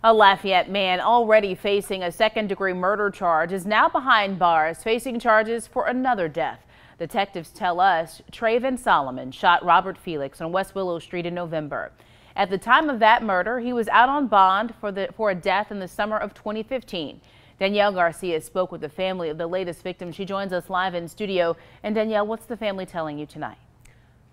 A Lafayette man already facing a second-degree murder charge is now behind bars, facing charges for another death. Detectives tell us Trayvon Solomon shot Robert Felix on West Willow Street in November. At the time of that murder, he was out on bond for a death in the summer of 2015. Danielle Garcia spoke with the family of the latest victim. She joins us live in studio. And Danielle, what's the family telling you tonight?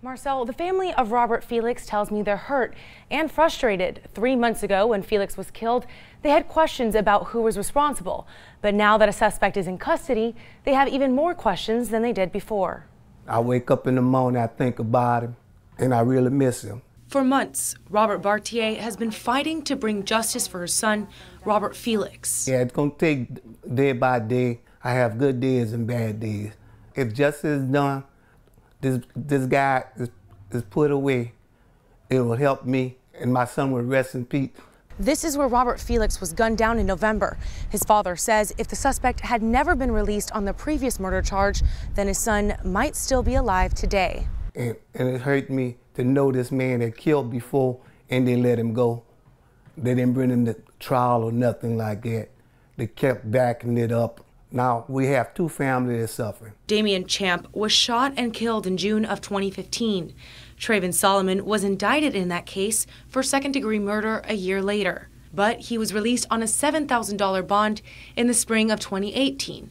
Marcel, the family of Robert Felix tells me they're hurt and frustrated. 3 months ago, when Felix was killed, they had questions about who was responsible. But now that a suspect is in custody, they have even more questions than they did before. I wake up in the morning, I think about him, and I really miss him. For months, Robert Bartier has been fighting to bring justice for his son, Robert Felix. Yeah, it's going to take day by day. I have good days and bad days. If justice is done, this guy is put away, it will help me, and my son will rest in peace. This is where Robert Felix was gunned down in November. His father says if the suspect had never been released on the previous murder charge, then his son might still be alive today. And it hurt me to know this man had killed before and they let him go. They didn't bring him to trial or nothing like that. They kept backing it up. Now we have two families that are suffering. Damian Champ was shot and killed in June of 2015. Trayvon Solomon was indicted in that case for second-degree murder a year later, but he was released on a $7,000 bond in the spring of 2018.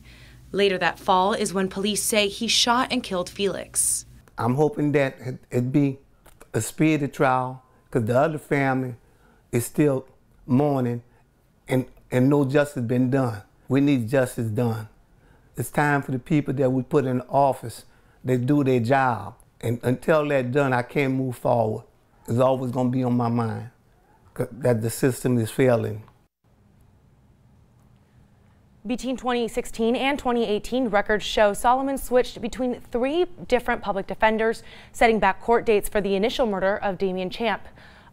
Later that fall is when police say he shot and killed Felix. I'm hoping that it'd be a speedy trial because the other family is still mourning and no justice been done. We need justice done. It's time for the people that we put in office, they do their job. And until that's done, I can't move forward. It's always going to be on my mind that the system is failing. Between 2016 and 2018, records show Solomon switched between 3 different public defenders, setting back court dates for the initial murder of Damian Champ.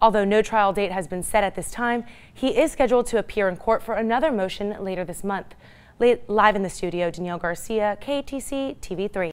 Although no trial date has been set at this time, he is scheduled to appear in court for another motion later this month. Live in the studio, Danielle Garcia, KATC TV3.